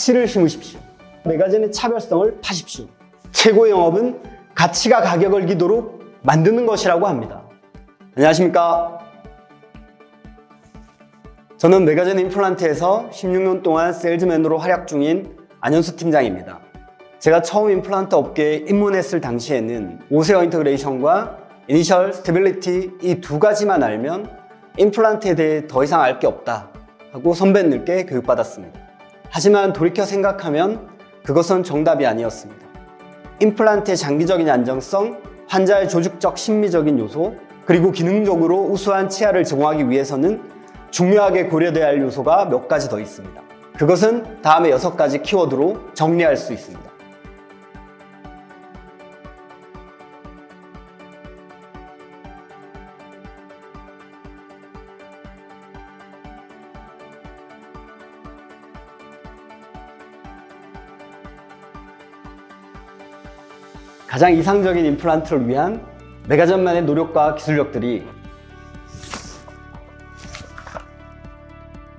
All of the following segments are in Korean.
가치를 심으십시오. 메가젠의 차별성을 파십시오. 최고 영업은 가치가 가격을 기도록 만드는 것이라고 합니다. 안녕하십니까? 저는 메가젠 임플란트에서 16년 동안 세일즈맨으로 활약 중인 안현수 팀장입니다. 제가 처음 임플란트 업계에 입문했을 당시에는 오세어 인터그레이션과 이니셜 스테빌리티 이 두 가지만 알면 임플란트에 대해 더 이상 알 게 없다 하고 선배님들께 교육받았습니다. 하지만 돌이켜 생각하면 그것은 정답이 아니었습니다. 임플란트의 장기적인 안정성, 환자의 조직적 심미적인 요소, 그리고 기능적으로 우수한 치아를 제공하기 위해서는 중요하게 고려돼야 할 요소가 몇 가지 더 있습니다. 그것은 다음의 6가지 키워드로 정리할 수 있습니다. 가장 이상적인 임플란트를 위한 메가젠만의 노력과 기술력들이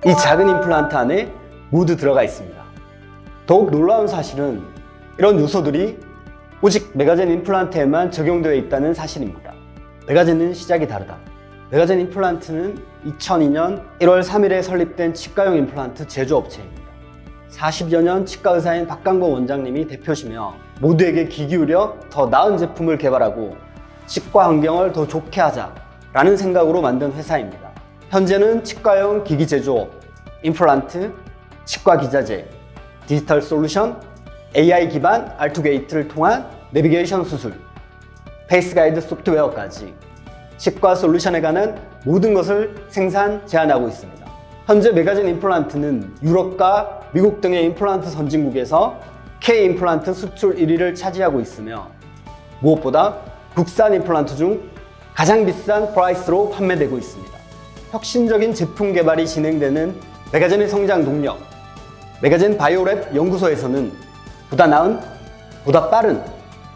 이 작은 임플란트 안에 모두 들어가 있습니다. 더욱 놀라운 사실은 이런 요소들이 오직 메가젠 임플란트에만 적용되어 있다는 사실입니다. 메가젠은 시작이 다르다. 메가젠 임플란트는 2002년 1월 3일에 설립된 치과용 임플란트 제조업체입니다. 40여 년 치과 의사인 박강범 원장님이 대표시며 모두에게 귀 기울여 더 나은 제품을 개발하고 치과 환경을 더 좋게 하자라는 생각으로 만든 회사입니다. 현재는 치과용 기기 제조업, 임플란트, 치과 기자재, 디지털 솔루션, AI 기반 R2게이트를 통한 내비게이션 수술, 페이스 가이드 소프트웨어까지 치과 솔루션에 관한 모든 것을 생산, 제한하고 있습니다. 현재 메가젠 임플란트는 유럽과 미국 등의 임플란트 선진국에서 K 임플란트 수출 1위를 차지하고 있으며 무엇보다 국산 임플란트 중 가장 비싼 프라이스로 판매되고 있습니다. 혁신적인 제품 개발이 진행되는 메가젠의 성장 동력, 메가젠 바이오랩 연구소에서는 보다 나은, 보다 빠른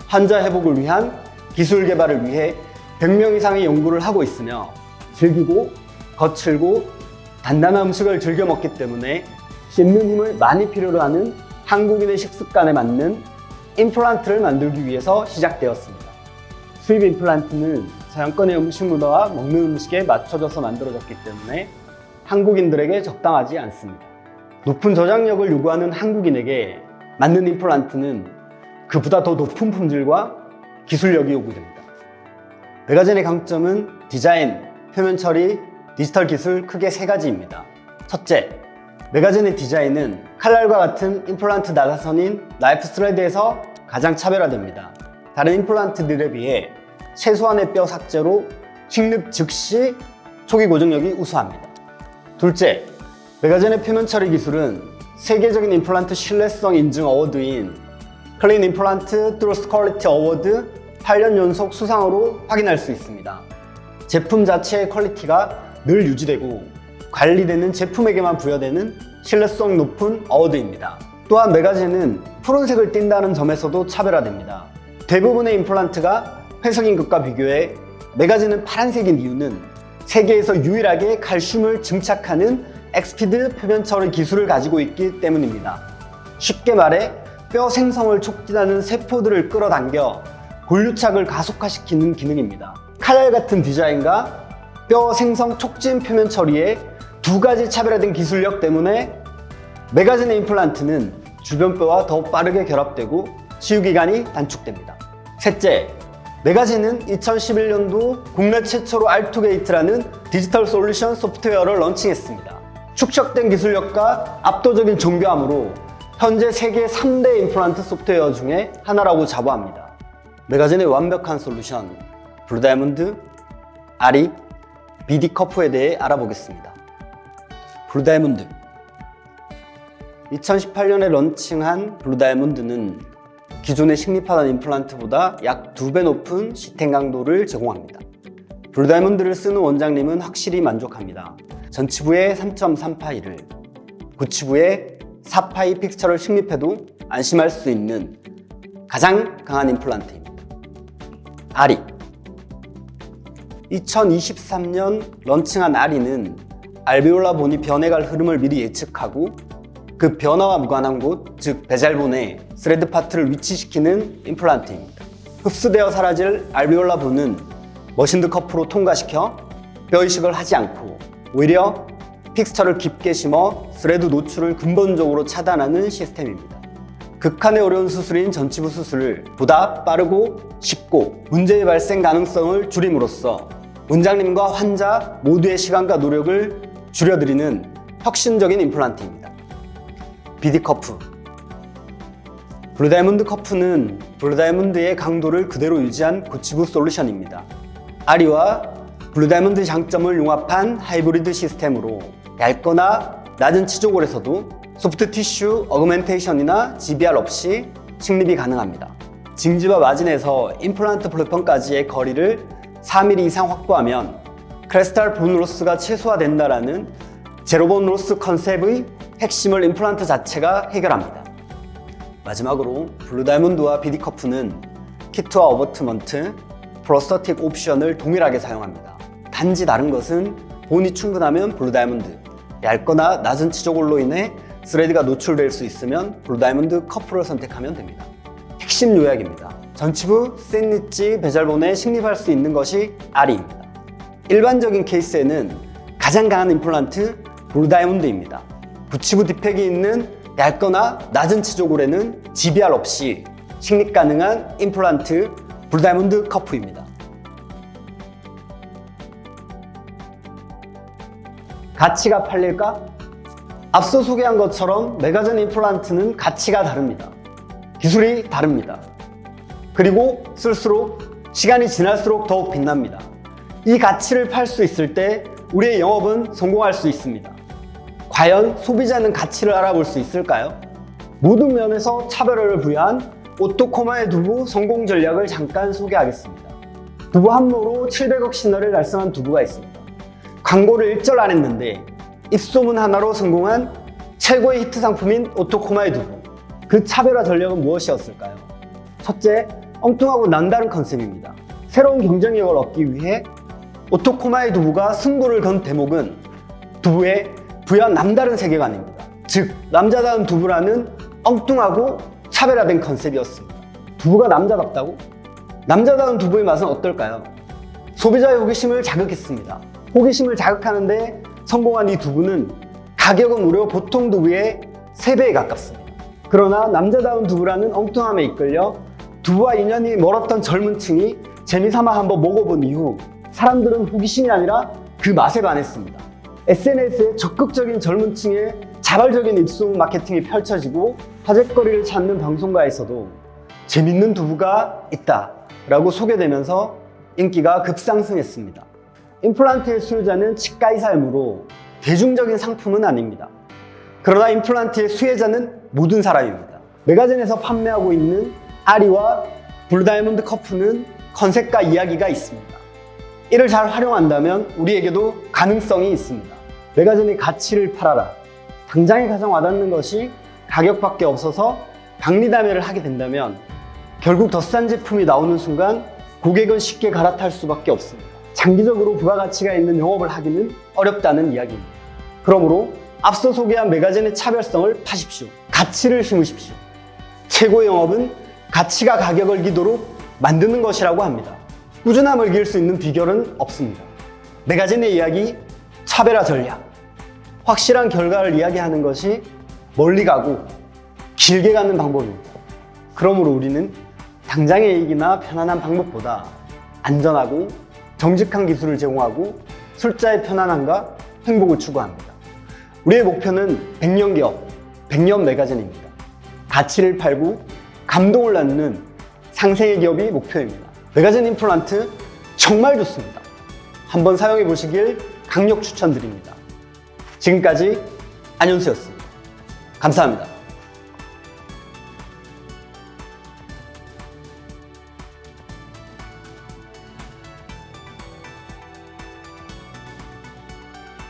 환자 회복을 위한 기술 개발을 위해 100명 이상의 연구를 하고 있으며 질기고 거칠고 단단한 음식을 즐겨 먹기 때문에 씹는 힘을 많이 필요로 하는 한국인의 식습관에 맞는 임플란트를 만들기 위해서 시작되었습니다. 수입 임플란트는 서양권의 음식 문화와 먹는 음식에 맞춰져서 만들어졌기 때문에 한국인들에게 적당하지 않습니다. 높은 저장력을 요구하는 한국인에게 맞는 임플란트는 그보다 더 높은 품질과 기술력이 요구됩니다. 메가젠의 강점은 디자인, 표면 처리, 디지털 기술 크게 3가지입니다. 첫째, 메가젠의 디자인은 칼날과 같은 임플란트 나사선인 라이프 스레드에서 가장 차별화됩니다. 다른 임플란트들에 비해 최소한의 뼈 삭제로 식립 즉시 초기 고정력이 우수합니다. 둘째, 메가젠의 표면 처리 기술은 세계적인 임플란트 신뢰성 인증 어워드인 클린 임플란트 트루스 퀄리티 어워드 8년 연속 수상으로 확인할 수 있습니다. 제품 자체의 퀄리티가 늘 유지되고 관리되는 제품에게만 부여되는 신뢰성 높은 어워드입니다. 또한 메가젠은 푸른색을 띈다는 점에서도 차별화됩니다. 대부분의 임플란트가 회색인 것과 비교해 메가젠은 파란색인 이유는 세계에서 유일하게 칼슘을 증착하는 엑스피드 표면 처리 기술을 가지고 있기 때문입니다. 쉽게 말해 뼈 생성을 촉진하는 세포들을 끌어당겨 골유착을 가속화시키는 기능입니다. 칼날 같은 디자인과 뼈 생성 촉진 표면 처리의 2가지 차별화된 기술력 때문에 메가젠의 임플란트는 주변 뼈와 더 빠르게 결합되고 치유 기간이 단축됩니다. 셋째, 메가젠은 2011년도 국내 최초로 R2게이트라는 디지털 솔루션 소프트웨어를 런칭했습니다. 축적된 기술력과 압도적인 정교함으로 현재 세계 3대 임플란트 소프트웨어 중에 하나라고 자부합니다. 메가젠의 완벽한 솔루션, 블루다이아몬드, 아리, BD 커프에 대해 알아보겠습니다. 블루다이아몬드. 2018년에 런칭한 블루다이아몬드는 기존의 식립하던 임플란트보다 약 2배 높은 시탱 강도를 제공합니다. 블루다이아몬드를 쓰는 원장님은 확실히 만족합니다. 전치부에 3.3파이를, 구치부에 4파이 픽스처를 식립해도 안심할 수 있는 가장 강한 임플란트입니다. 아리. 2023년 런칭한 아리는 알베올라 본이 변해갈 흐름을 미리 예측하고 그 변화와 무관한 곳, 즉 베젤본에 스레드 파트를 위치시키는 임플란트입니다. 흡수되어 사라질 알비올라 부는 머신드 커프로 통과시켜 뼈 이식을 하지 않고 오히려 픽스처를 깊게 심어 스레드 노출을 근본적으로 차단하는 시스템입니다. 극한의 어려운 수술인 전치부 수술을 보다 빠르고 쉽고 문제의 발생 가능성을 줄임으로써 원장님과 환자 모두의 시간과 노력을 줄여드리는 혁신적인 임플란트입니다. BD 커프. 블루다이몬드 커프는 블루다이몬드의 강도를 그대로 유지한 고치부 솔루션입니다. 아리와 블루다이몬드 장점을 융합한 하이브리드 시스템으로 얇거나 낮은 치조골에서도 소프트 티슈 어그멘테이션이나 GBR 없이 식립이 가능합니다. 징지와 마진에서 임플란트 플랫폼까지의 거리를 4mm 이상 확보하면 크레스탈 본 로스가 최소화된다라는 제로본 로스 컨셉의 핵심을 임플란트 자체가 해결합니다. 마지막으로 블루다이몬드와 BD 커프는 키트와 어버트먼트, 프로스터틱 옵션을 동일하게 사용합니다. 단지 다른 것은 본이 충분하면 블루다이몬드, 얇거나 낮은 치조골로 인해 스레드가 노출될 수 있으면 블루다이몬드 커프를 선택하면 됩니다. 핵심 요약입니다. 전치부, 샌니치, 베젤본에 식립할 수 있는 것이 아리입니다. 일반적인 케이스에는 가장 강한 임플란트 블루다이몬드입니다. 구치부 디펙이 있는 얇거나 낮은 치조골에는 GBR 없이 식립 가능한 임플란트 블루다이몬드 커프입니다. 가치가 팔릴까? 앞서 소개한 것처럼 메가젠 임플란트는 가치가 다릅니다. 기술이 다릅니다. 그리고 쓸수록 시간이 지날수록 더욱 빛납니다. 이 가치를 팔 수 있을 때 우리의 영업은 성공할 수 있습니다. 과연 소비자는 가치를 알아볼 수 있을까요? 모든 면에서 차별화를 부여한 오토코마의 두부 성공 전략을 잠깐 소개하겠습니다. 두부 한 모로 700억 신화를 달성한 두부가 있습니다. 광고를 일절 안 했는데 입소문 하나로 성공한 최고의 히트 상품인 오토코마의 두부. 그 차별화 전략은 무엇이었을까요? 첫째, 엉뚱하고 남다른 컨셉입니다. 새로운 경쟁력을 얻기 위해 오토코마의 두부가 승부를 건 대목은 두부의 부여한 남다른 세계관입니다. 즉, 남자다운 두부라는 엉뚱하고 차별화된 컨셉이었습니다. 두부가 남자답다고? 남자다운 두부의 맛은 어떨까요? 소비자의 호기심을 자극했습니다. 호기심을 자극하는데 성공한 이 두부는 가격은 무려 보통 두부의 3배에 가깝습니다. 그러나 남자다운 두부라는 엉뚱함에 이끌려 두부와 인연이 멀었던 젊은 층이 재미삼아 한번 먹어본 이후 사람들은 호기심이 아니라 그 맛에 반했습니다. SNS에 적극적인 젊은 층의 자발적인 입소문 마케팅이 펼쳐지고 화제거리를 찾는 방송가에서도 재밌는 두부가 있다 라고 소개되면서 인기가 급상승했습니다. 임플란트의 수요자는 치과의 삶으로 대중적인 상품은 아닙니다. 그러나 임플란트의 수혜자는 모든 사람입니다. 메가젠에서 판매하고 있는 아리와 블루다이몬드 커프는 컨셉과 이야기가 있습니다. 이를 잘 활용한다면 우리에게도 가능성이 있습니다. 메가젠의 가치를 팔아라. 당장에 가장 와닿는 것이 가격밖에 없어서 박리담회를 하게 된다면 결국 더 싼 제품이 나오는 순간 고객은 쉽게 갈아탈 수밖에 없습니다. 장기적으로 부가가치가 있는 영업을 하기는 어렵다는 이야기입니다. 그러므로 앞서 소개한 메가젠의 차별성을 파십시오. 가치를 심으십시오. 최고의 영업은 가치가 가격을 이기도록 만드는 것이라고 합니다. 꾸준함을 이길 수 있는 비결은 없습니다. 메가젠의 이야기, 차별화 전략. 확실한 결과를 이야기하는 것이 멀리 가고 길게 가는 방법입니다. 그러므로 우리는 당장의 이익이나 편안한 방법보다 안전하고 정직한 기술을 제공하고 술자의 편안함과 행복을 추구합니다. 우리의 목표는 100년 기업, 100년 메가젠입니다. 가치를 팔고 감동을 나누는 상생의 기업이 목표입니다. 메가젠 임플란트 정말 좋습니다. 한번 사용해 보시길 강력 추천드립니다. 지금까지 안현수였습니다. 감사합니다.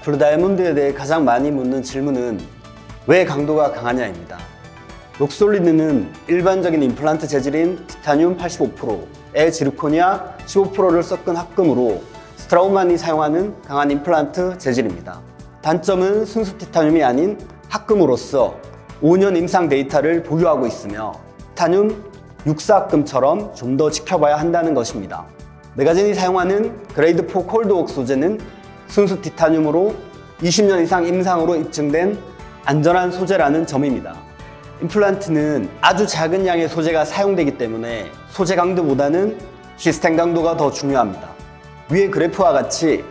블루다이몬드에 대해 가장 많이 묻는 질문은 왜 강도가 강하냐입니다. 록솔리드는 일반적인 임플란트 재질인 티타늄 85%에 지르코니아 15%를 섞은 합금으로 스트라우만이 사용하는 강한 임플란트 재질입니다. 단점은 순수 티타늄이 아닌 합금으로서 5년 임상 데이터를 보유하고 있으며 티타늄 육사금처럼 좀 더 지켜봐야 한다는 것입니다. 메가젠이 사용하는 그레이드 4 콜드웍 소재는 순수 티타늄으로 20년 이상 임상으로 입증된 안전한 소재라는 점입니다. 임플란트는 아주 작은 양의 소재가 사용되기 때문에 소재 강도보다는 시스템 강도가 더 중요합니다. 위의 그래프와 같이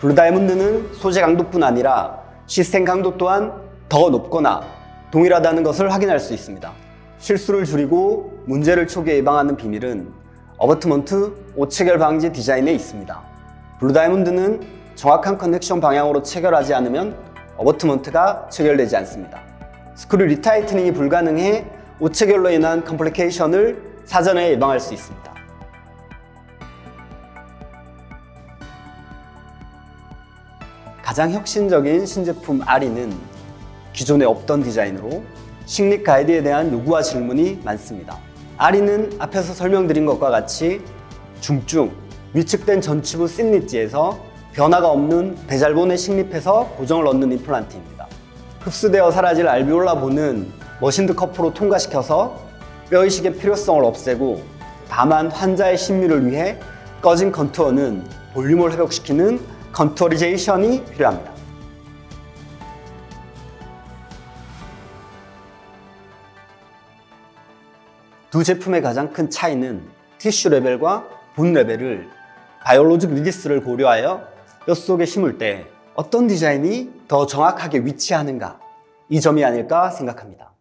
블루 다이아몬드는 소재 강도뿐 아니라 시스템 강도 또한 더 높거나 동일하다는 것을 확인할 수 있습니다. 실수를 줄이고 문제를 초기에 예방하는 비밀은 어버트먼트 오체결 방지 디자인에 있습니다. 블루 다이아몬드는 정확한 커넥션 방향으로 체결하지 않으면 어버트먼트가 체결되지 않습니다. 스크류 리타이트닝이 불가능해 오체결로 인한 컴플리케이션을 사전에 예방할 수 있습니다. 가장 혁신적인 신제품 RE는 기존에 없던 디자인으로 식립 가이드에 대한 요구와 질문이 많습니다. RE는 앞에서 설명드린 것과 같이 중증, 위축된 전치부 씬릿지에서 변화가 없는 배잘본에 식립해서 고정을 넣는 임플란트입니다. 흡수되어 사라질 알비올라 본은 머신드 커프로 통과시켜서 뼈이식의 필요성을 없애고 다만 환자의 심미를 위해 꺼진 컨투어는 볼륨을 회복시키는 컨투어리제이션이 필요합니다. 두 제품의 가장 큰 차이는 티슈 레벨과 본 레벨을 바이올로직 리디스를 고려하여 뼈 속에 심을 때 어떤 디자인이 더 정확하게 위치하는가, 이 점이 아닐까 생각합니다.